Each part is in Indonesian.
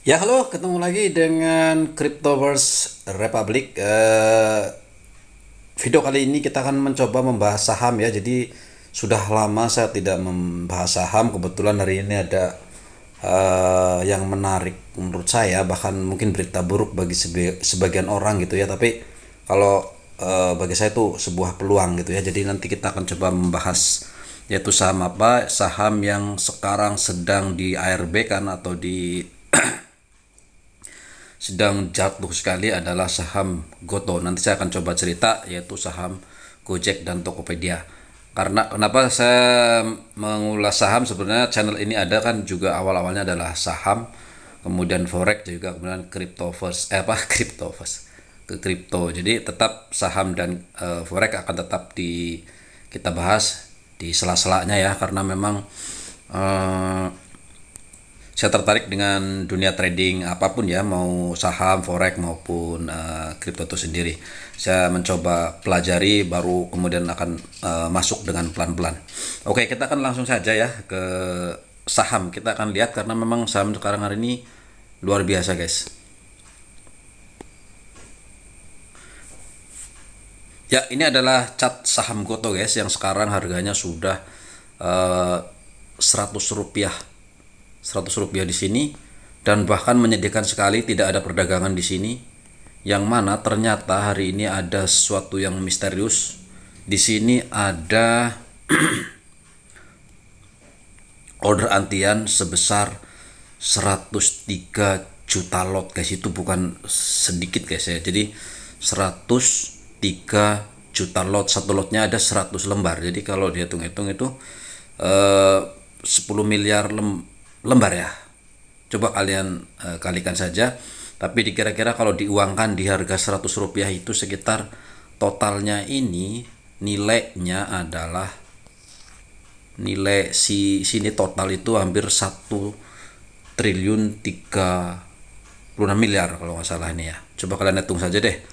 Ya halo, ketemu lagi dengan Cryptoverse Republic. Video kali ini kita akan mencoba membahas saham ya. Jadi sudah lama saya tidak membahas saham. Kebetulan hari ini ada yang menarik menurut saya, bahkan mungkin berita buruk bagi sebagian orang gitu ya. Tapi kalau bagi saya itu sebuah peluang gitu ya. Jadi nanti kita akan coba membahas yaitu saham apa, saham yang sekarang sedang di ARB kan, atau di sedang jatuh sekali adalah saham Goto. Nanti saya akan coba cerita yaitu saham Gojek dan Tokopedia. Karena kenapa saya mengulas saham, sebenarnya channel ini ada kan juga awal-awalnya adalah saham, kemudian forex juga, kemudian cryptoverse ke kripto. Jadi tetap saham dan forex akan tetap kita bahas di sela-selanya ya, karena memang eh, saya tertarik dengan dunia trading apapun ya, mau saham, forex maupun kripto itu sendiri. Saya mencoba pelajari baru kemudian akan masuk dengan pelan-pelan. Oke, kita akan langsung saja ya ke saham. Kita akan lihat karena memang saham sekarang hari ini luar biasa, guys. Ya, ini adalah chart saham Goto guys, yang sekarang harganya sudah 100 rupiah. 100 rupiah di sini, dan bahkan menyedihkan sekali tidak ada perdagangan di sini, yang mana ternyata hari ini ada sesuatu yang misterius. Di sini ada order antian sebesar 103 juta lot guys. Itu bukan sedikit guys ya. Jadi 103 juta lot, satu lotnya ada 100 lembar. Jadi kalau dihitung-hitung itu 10 miliar lembar ya. Coba kalian kalikan saja. Tapi dikira-kira kalau diuangkan di harga 100 rupiah itu sekitar totalnya ini nilainya adalah, nilai sini total itu hampir 1 triliun 36 miliar kalau nggak salah ini ya. Coba kalian hitung saja deh.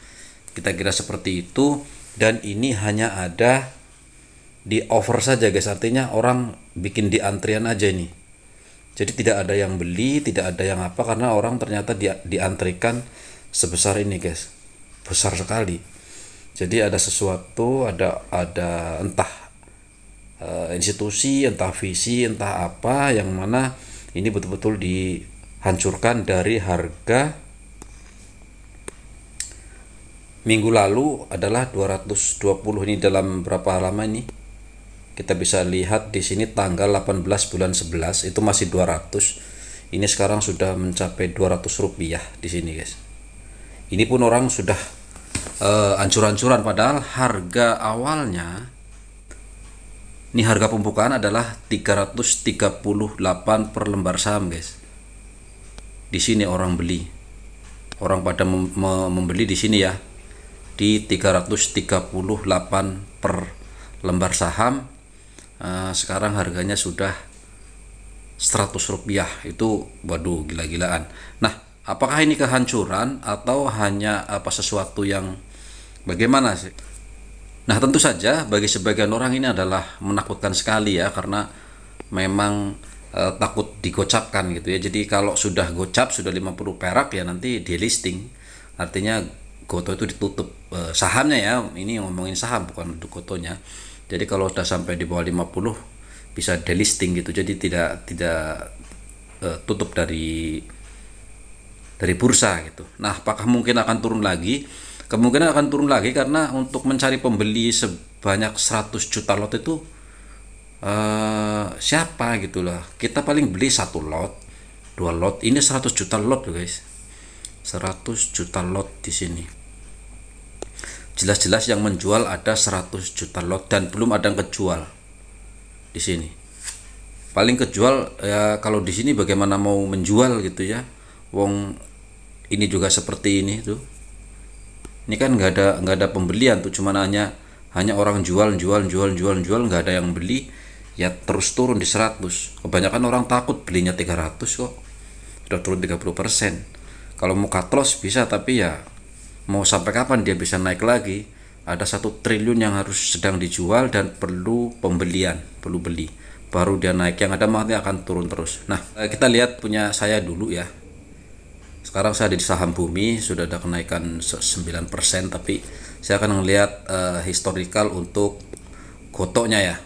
Kita kira seperti itu, dan ini hanya ada di offer saja guys. Artinya orang bikin di antrian aja ini. Jadi tidak ada yang beli, tidak ada yang apa, karena orang ternyata diantrikan sebesar ini guys. Besar sekali. Jadi ada sesuatu, ada entah institusi, entah visi, entah apa, yang mana ini betul-betul dihancurkan dari harga minggu lalu adalah 220. Ini dalam berapa lama ini? Kita bisa lihat di sini tanggal 18 bulan 11 itu masih 200. Ini sekarang sudah mencapai 200 rupiah di sini guys. Ini pun orang sudah ancur-ancuran, padahal harga awalnya, ini harga pembukaan adalah 338 per lembar saham guys. Di sini orang beli, orang pada membeli di sini ya, di 338 per lembar saham. Sekarang harganya sudah 100 rupiah. Itu waduh, gila-gilaan. Nah, apakah ini kehancuran atau hanya apa sesuatu yang bagaimana sih? Nah, tentu saja bagi sebagian orang ini adalah menakutkan sekali ya, karena memang takut digocapkan gitu ya. Jadi kalau sudah gocap, sudah 50 perak ya, nanti delisting. Artinya Goto itu ditutup sahamnya ya. Ini ngomongin saham, bukan untuk Gotonya. Jadi kalau sudah sampai di bawah 50 bisa delisting gitu. Jadi tidak tutup dari bursa gitu. Nah, apakah mungkin akan turun lagi? Kemungkinan akan turun lagi, karena untuk mencari pembeli sebanyak 100 juta lot itu siapa gitu lah. Kita paling beli 1 lot, 2 lot. Ini 100 juta lot loh guys. 100 juta lot di sini. Jelas-jelas yang menjual ada 100 juta lot, dan belum ada yang kejual di sini. Paling kejual ya kalau di sini, bagaimana mau menjual gitu ya. Wong ini juga seperti ini tuh. Ini kan nggak ada pembelian tuh, cuman hanya orang jual, nggak ada yang beli. Ya terus turun di 100. Kebanyakan orang takut belinya 300 kok. Sudah turun 30%. Kalau mau cut loss bisa, tapi ya mau sampai kapan dia bisa naik lagi? Ada 1 triliun yang harus sedang dijual dan perlu pembelian, perlu beli, baru dia naik. Yang ada nanti akan turun terus. Nah, kita lihat punya saya dulu ya. Sekarang saya ada di saham Bumi, sudah ada kenaikan 9%, tapi saya akan melihat historical untuk Gotonya ya.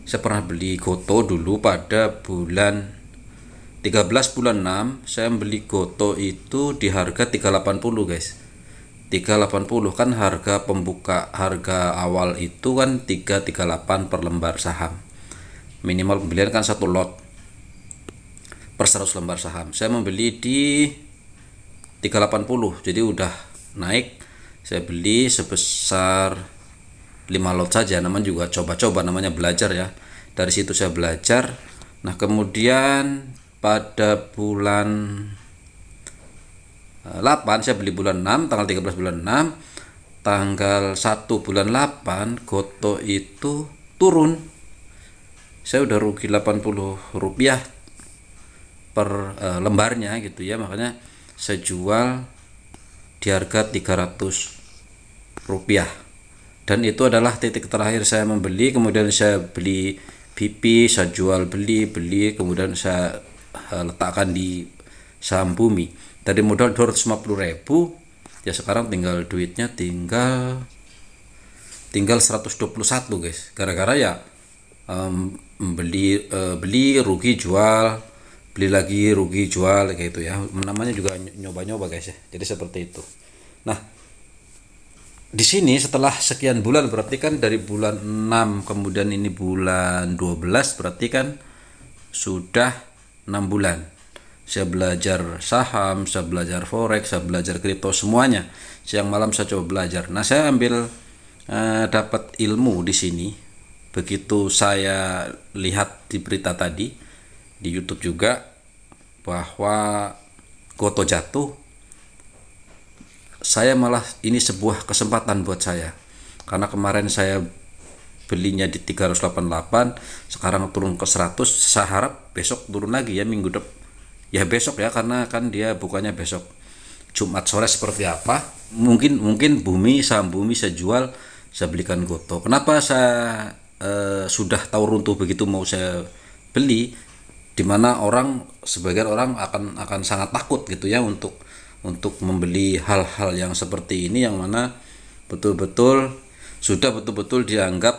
Saya pernah beli Goto dulu pada bulan 13 bulan 6, saya beli Goto itu di harga 380 guys. 380 kan harga pembuka, harga awal itu kan 338 per lembar saham. Minimal pembelian kan 1 lot per 100 lembar saham. Saya membeli di 380, jadi udah naik. Saya beli sebesar 5 lot saja, namanya juga coba-coba, namanya belajar ya. Dari situ saya belajar. Nah, kemudian pada bulan 8 saya beli bulan 6, tanggal 13 bulan 6, tanggal 1 bulan 8 Goto itu turun. Saya udah rugi 80 rupiah per lembarnya gitu ya, makanya saya jual di harga 300 rupiah, dan itu adalah titik terakhir saya membeli. Kemudian saya beli BP, saya jual beli, kemudian saya letakkan di saham Bumi. Dari modal 250.000 ya, sekarang tinggal duitnya tinggal 121 guys, gara-gara ya beli rugi jual, beli lagi rugi jual kayak gitu ya, namanya juga nyoba-nyoba guys ya. Jadi seperti itu. Nah, di sini setelah sekian bulan, berarti kan dari bulan 6 kemudian ini bulan 12, berarti kan sudah 6 bulan saya belajar saham, saya belajar forex, saya belajar kripto, semuanya. Siang malam saya coba belajar. Nah, saya ambil dapat ilmu di sini. Begitu saya lihat di berita tadi di YouTube juga bahwa Goto jatuh, saya malah ini sebuah kesempatan buat saya. Karena kemarin saya belinya di 388, sekarang turun ke 100, saya harap besok turun lagi ya, minggu depan. Ya besok ya, karena kan dia bukannya besok Jumat sore seperti apa. Mungkin Bumi, saham Bumi saya jual, saya belikan Goto. Kenapa saya sudah tahu runtuh begitu mau saya beli, dimana sebagian orang akan sangat takut gitu ya untuk membeli hal-hal yang seperti ini, yang mana sudah betul-betul dianggap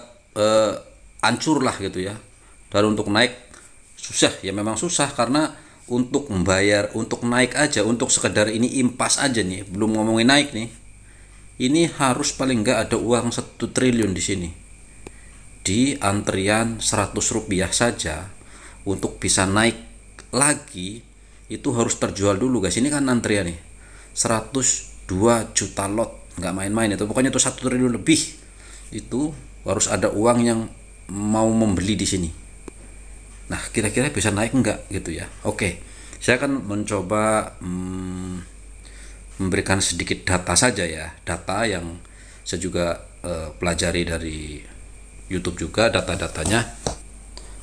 hancur lah gitu ya. Dan untuk naik susah ya, memang susah, karena untuk membayar, untuk naik aja, untuk sekedar ini impas aja nih, belum ngomongin naik nih, ini harus paling enggak ada uang 1 triliun di sini. Di antrian 100 rupiah saja untuk bisa naik lagi itu harus terjual dulu guys. Ini kan antrian nih 102 juta lot, nggak main-main itu. Pokoknya itu 1 triliun lebih, itu harus ada uang yang mau membeli di sini. Nah, kira-kira bisa naik enggak gitu ya. Oke, saya akan mencoba memberikan sedikit data saja ya, data yang saya juga pelajari dari YouTube juga, data-datanya.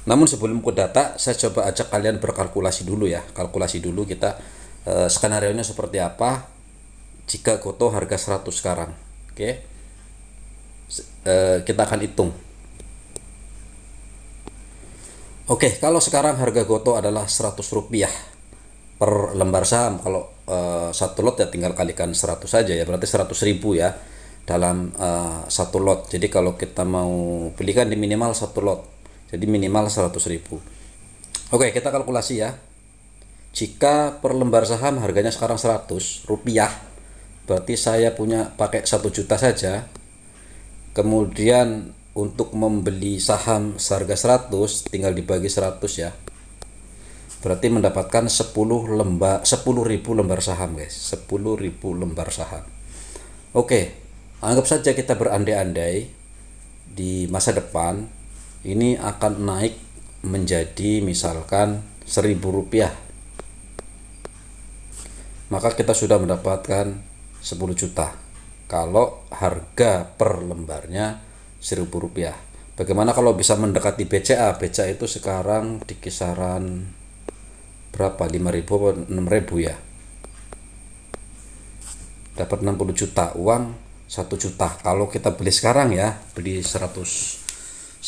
Namun sebelum ke data, saya coba ajak kalian berkalkulasi dulu ya. Kalkulasi dulu kita skenario-nya seperti apa jika Goto harga 100 sekarang. Oke, kita akan hitung. Oke, kalau sekarang harga Goto adalah 100 rupiah per lembar saham. Kalau satu lot ya tinggal kalikan 100 saja ya, berarti 100.000 ya dalam satu lot. Jadi kalau kita mau belikan di minimal satu lot, jadi minimal 100.000. Oke, kita kalkulasi ya. Jika per lembar saham harganya sekarang 100 rupiah, berarti saya punya pakai 1 juta saja. Kemudian untuk membeli saham seharga 100 tinggal dibagi 100 ya, berarti mendapatkan 10.000 lembar saham guys, 10.000 lembar saham. Oke, anggap saja kita berandai-andai di masa depan ini akan naik menjadi misalkan 1.000 rupiah, maka kita sudah mendapatkan 10 juta kalau harga per lembarnya 1.000 rupiah. Bagaimana kalau bisa mendekati BCA? BCA itu sekarang di kisaran berapa? 5.000 atau 6.000 ya. Dapat 60 juta, uang 1 juta. Kalau kita beli sekarang ya, beli 100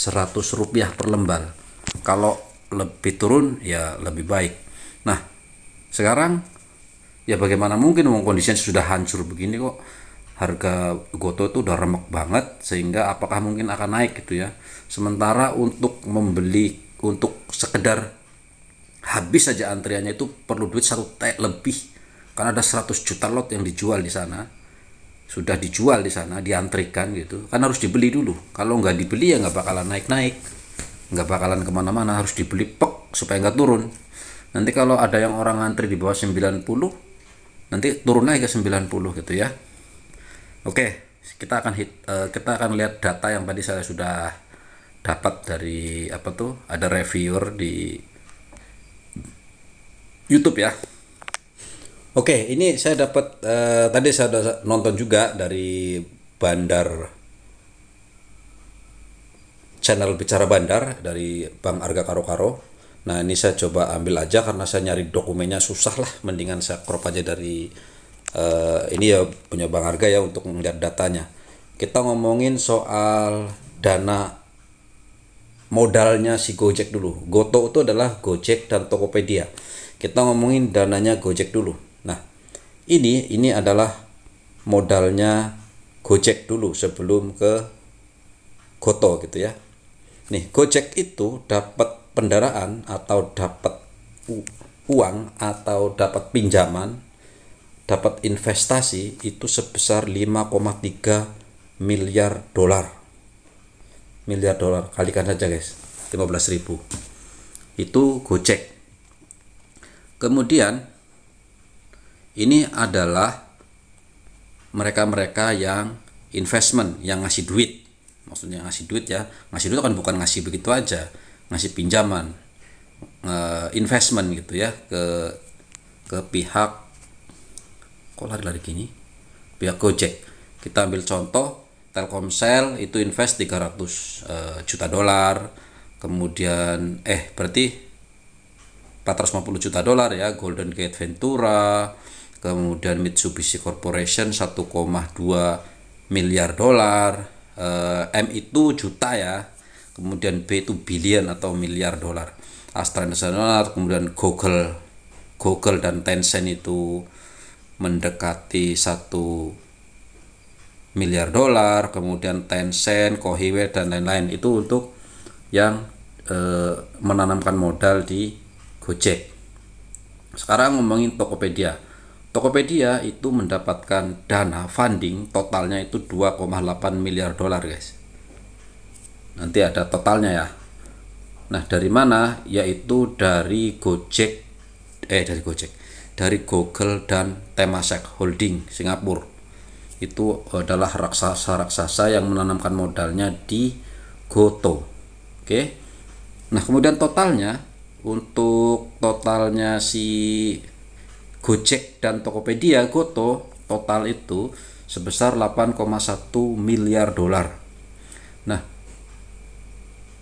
rupiah per lembar. Kalau lebih turun ya lebih baik. Nah, Sekarang ya bagaimana mungkin kondisinya sudah hancur begini kok harga Goto itu udah remek banget, sehingga apakah mungkin akan naik gitu ya. Sementara untuk membeli, untuk sekedar habis saja antriannya itu perlu duit 1 T lebih, karena ada 100 juta lot yang dijual di sana, sudah dijual di sana, diantrikan gitu kan, harus dibeli dulu. Kalau nggak dibeli ya nggak bakalan naik-naik, nggak bakalan kemana-mana, harus dibeli pek supaya nggak turun. Nanti kalau ada yang orang antri di bawah 90, nanti turun lagi ke 90 gitu ya. Oke, kita akan lihat data yang tadi saya sudah dapat dari apa tuh, ada reviewer di YouTube ya. Oke, ini saya dapat tadi saya sudah nonton juga dari Bandar, channel Bicara Bandar dari Bang Arga Karo-Karo. Nah, ini saya coba ambil aja karena saya nyari dokumennya susah lah, mendingan saya crop aja dari ini ya punya Bang Arga ya untuk melihat datanya. Kita ngomongin soal dana modalnya si Gojek dulu. Goto itu adalah Gojek dan Tokopedia. Kita ngomongin dananya Gojek dulu. Nah, ini adalah modalnya Gojek dulu sebelum ke Goto gitu ya. Nih, Gojek itu dapat pendaraan atau dapat uang atau dapat pinjaman, dapat investasi itu sebesar 5,3 miliar dolar. Miliar dolar, kalikan saja guys, 15.000. Itu Gojek. Kemudian ini adalah mereka-mereka yang investment, yang ngasih duit. Maksudnya ngasih duit ya, ngasih duit kan bukan ngasih begitu aja, ngasih pinjaman, investment gitu ya, ke pihak, kok lari-lari gini, pihak Gojek. Kita ambil contoh Telkomsel itu invest 300 juta dolar, kemudian berarti 450 juta dolar ya, Golden Gate Ventura, kemudian Mitsubishi Corporation 1,2 miliar dolar, M itu juta ya, kemudian B itu billion atau miliar dolar, Astra International, kemudian Google dan Tencent itu mendekati 1 miliar dolar, kemudian Tencent, Kohiwe dan lain-lain itu untuk yang menanamkan modal di Gojek. Sekarang ngomongin Tokopedia. Tokopedia itu mendapatkan dana funding totalnya itu 2,8 miliar dolar guys. Nanti ada totalnya ya. Nah, dari mana? Yaitu dari dari Google dan Temasek Holding Singapura. Itu adalah raksasa-raksasa yang menanamkan modalnya di Goto. Oke. Nah, kemudian totalnya, untuk totalnya si Gojek dan Tokopedia, Goto total itu sebesar 8,1 miliar dolar. Nah,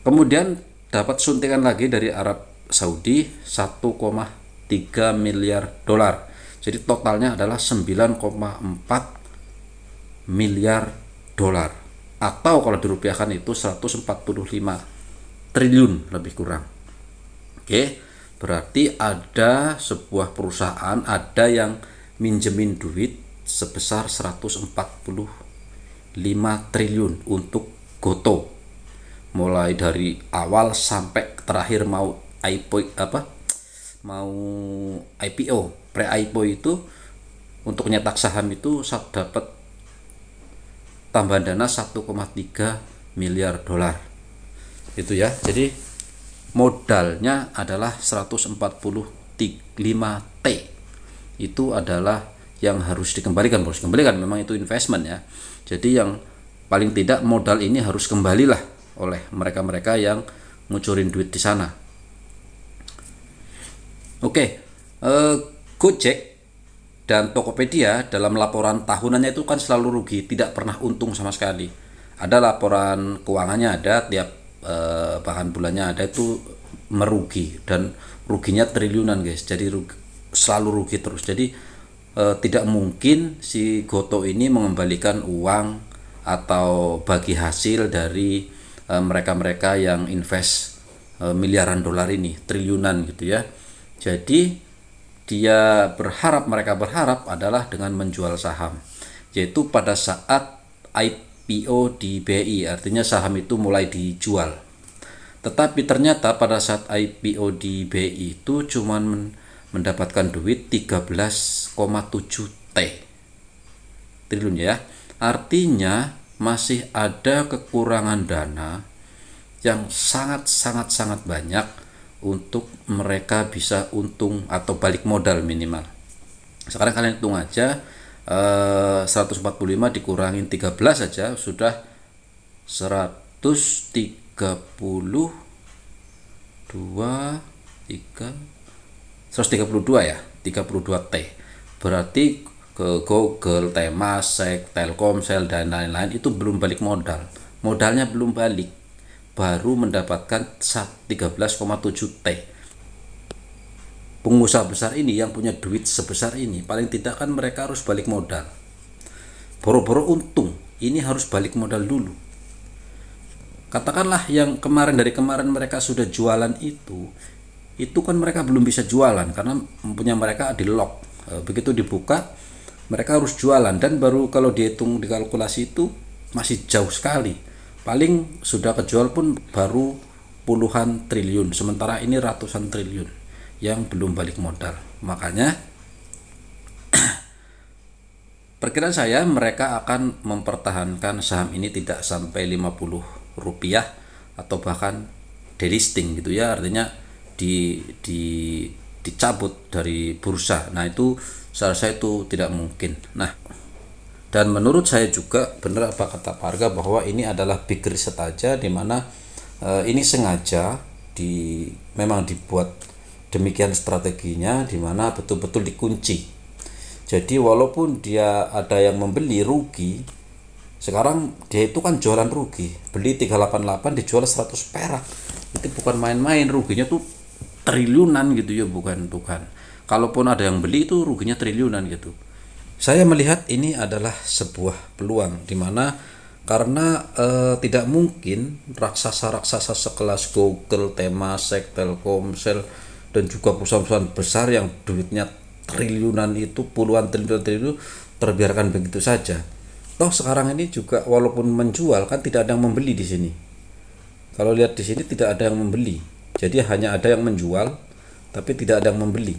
kemudian dapat suntikan lagi dari Arab Saudi 1,3 miliar dolar. Jadi totalnya adalah 9,4 miliar dolar, atau kalau dirupiahkan itu 145 triliun lebih kurang. Oke, berarti ada sebuah perusahaan, ada yang minjemin duit sebesar 145 triliun untuk Goto, mulai dari awal sampai terakhir mau IPO, pre-IPO itu untuk nyetak saham itu dapat tambahan dana 1,3 miliar dolar. Itu ya. Jadi modalnya adalah 145 T. Itu adalah yang harus dikembalikan, memang itu investment ya. Jadi yang paling tidak modal ini harus kembalilah oleh mereka-mereka yang ngucurin duit di sana. Oke, Gojek dan Tokopedia dalam laporan tahunannya itu kan selalu rugi, tidak pernah untung sama sekali. Ada laporan keuangannya, ada tiap bahkan bulannya ada, itu merugi, dan ruginya triliunan guys. Jadi selalu rugi terus. Jadi tidak mungkin si Goto ini mengembalikan uang atau bagi hasil dari mereka-mereka yang invest miliaran dolar ini, triliunan gitu ya. Jadi mereka berharap adalah dengan menjual saham, yaitu pada saat IPO di BI, artinya saham itu mulai dijual. Tetapi ternyata pada saat IPO di BI itu cuman mendapatkan duit 13,7 triliun ya. Artinya masih ada kekurangan dana yang sangat banyak untuk mereka bisa untung atau balik modal minimal. Sekarang kalian hitung aja, 145 dikurangin 13 saja sudah 132 ya, 32 T. Berarti ke Google, Temasek, Telkomsel dan lain-lain itu belum balik modal. Modalnya belum balik, baru mendapatkan 13,7 T. Pengusaha besar ini yang punya duit sebesar ini, paling tidak kan mereka harus balik modal. Boro-boro untung, ini harus balik modal dulu. Katakanlah yang dari kemarin mereka sudah jualan itu kan mereka belum bisa jualan karena punya mereka di lock. Begitu dibuka, mereka harus jualan, dan baru kalau dihitung dikalkulasi itu masih jauh sekali. Paling sudah kejual pun baru puluhan triliun, sementara ini ratusan triliun yang belum balik modal. Makanya perkiraan saya mereka akan mempertahankan saham ini tidak sampai 50 rupiah atau bahkan delisting gitu ya, artinya dicabut dari bursa. Nah itu saya rasa itu tidak mungkin. Nah, dan menurut saya juga benar apa kata Pak Arga bahwa ini adalah big reset aja, dimana ini sengaja memang dibuat demikian strateginya, dimana betul-betul dikunci. Jadi walaupun dia ada yang membeli rugi, sekarang dia itu kan jualan rugi, beli 388 dijual 100 perak, itu bukan main-main, ruginya tuh triliunan gitu ya, bukan. Kalaupun ada yang beli itu ruginya triliunan gitu. Saya melihat ini adalah sebuah peluang, dimana karena tidak mungkin raksasa-raksasa sekelas Google, Temasek, Telkomsel dan juga perusahaan-perusahaan besar yang duitnya triliunan itu, puluhan triliun terbiarkan begitu saja. Toh sekarang ini juga walaupun menjual kan tidak ada yang membeli di sini. Kalau lihat di sini tidak ada yang membeli. Jadi hanya ada yang menjual tapi tidak ada yang membeli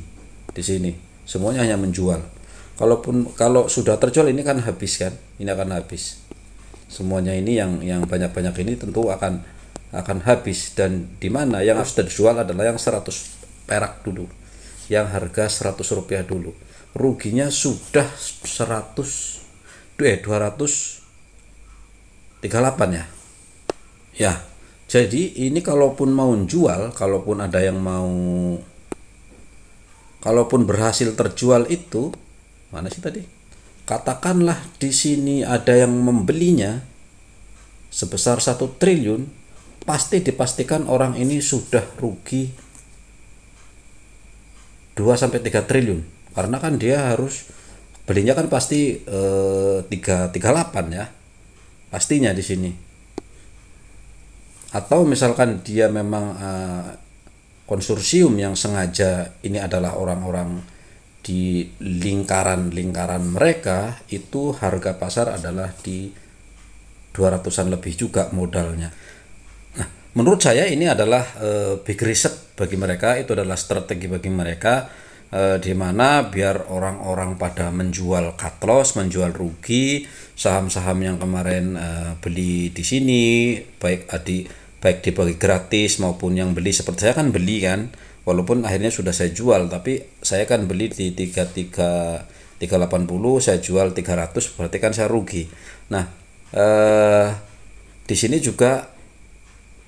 di sini. Semuanya hanya menjual. Kalau sudah terjual ini kan habis kan? Ini akan habis. Semuanya ini yang banyak-banyak ini tentu akan habis, dan di mana yang harus terjual adalah yang 100 perak dulu, yang harga 100 rupiah dulu. Ruginya sudah 238 ya. Ya, jadi ini kalaupun berhasil terjual itu, mana sih tadi? Katakanlah di sini ada yang membelinya sebesar 1 triliun, pasti dipastikan orang ini sudah rugi 2-3 triliun, karena kan dia harus belinya kan pasti 338 ya, pastinya di sini. Atau misalkan dia memang konsorsium yang sengaja, ini adalah orang-orang di lingkaran mereka, itu harga pasar adalah di 200-an lebih juga modalnya. Nah, menurut saya ini adalah big reset bagi mereka, itu adalah strategi bagi mereka, di mana biar orang-orang pada menjual cut loss, menjual rugi saham-saham yang kemarin beli di sini, baik dibagi gratis maupun yang beli seperti saya kan beli kan, walaupun akhirnya sudah saya jual, tapi saya kan beli di 380, saya jual 300, berarti kan saya rugi. Nah, di sini juga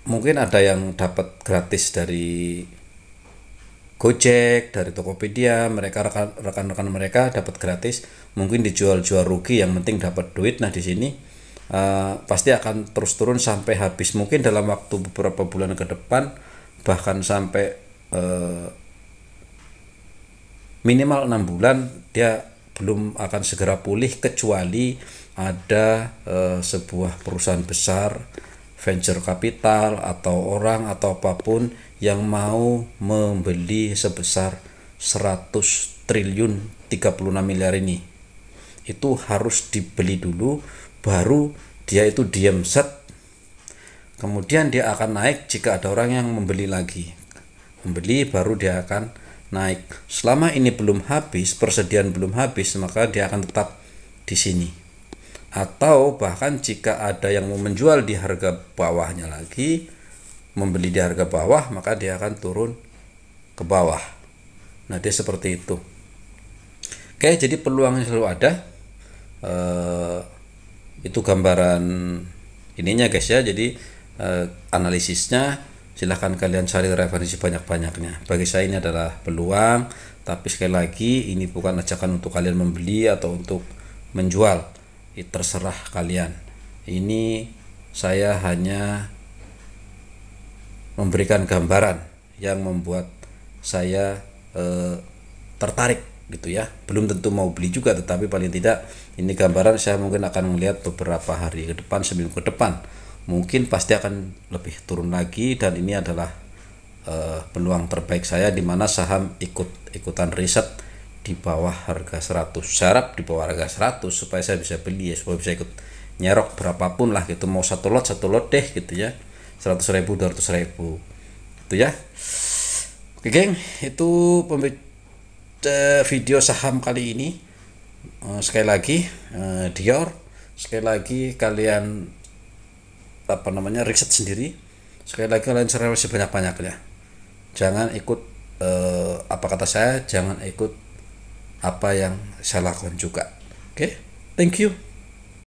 mungkin ada yang dapat gratis dari Gojek, dari Tokopedia, mereka rekan-rekan mereka dapat gratis, mungkin dijual-jual rugi, yang penting dapat duit. Nah di sini pasti akan terus turun sampai habis, mungkin dalam waktu beberapa bulan ke depan, bahkan sampai minimal 6 bulan dia belum akan segera pulih, kecuali ada sebuah perusahaan besar, venture capital atau orang atau apapun yang mau membeli sebesar 100 triliun 36 miliar ini. Itu harus dibeli dulu, baru dia itu diam set. Kemudian dia akan naik jika ada orang yang membeli lagi. Membeli baru dia akan naik. Selama ini belum habis, persediaan belum habis, maka dia akan tetap di sini. Atau bahkan jika ada yang mau menjual di harga bawahnya lagi, membeli di harga bawah, maka dia akan turun ke bawah. Nah, dia seperti itu. Oke, jadi peluangnya selalu ada. Itu gambaran ininya guys ya. Jadi analisisnya silahkan kalian cari referensi banyak-banyaknya. Bagi saya ini adalah peluang, tapi sekali lagi ini bukan ajakan untuk kalian membeli atau untuk menjual. Terserah kalian. Ini saya hanya memberikan gambaran yang membuat saya tertarik gitu ya. Belum tentu mau beli juga, tetapi paling tidak ini gambaran. Saya mungkin akan melihat beberapa hari ke depan, seminggu ke depan, mungkin pasti akan lebih turun lagi, dan ini adalah peluang terbaik saya di mana saham ikutan riset di bawah harga 100. Saya harap di bawah harga 100 supaya saya bisa beli ya, supaya bisa ikut nyerok berapapun lah gitu, mau satu lot deh gitu ya, 100.000 200.000 gitu ya. Oke geng, itu video saham kali ini. Sekali lagi Dior, sekali lagi kalian riset sendiri, sekali lagi kalian cari sebanyak-banyaknya. Jangan ikut apa kata saya, jangan ikut apa yang saya lakukan juga. Oke, thank you.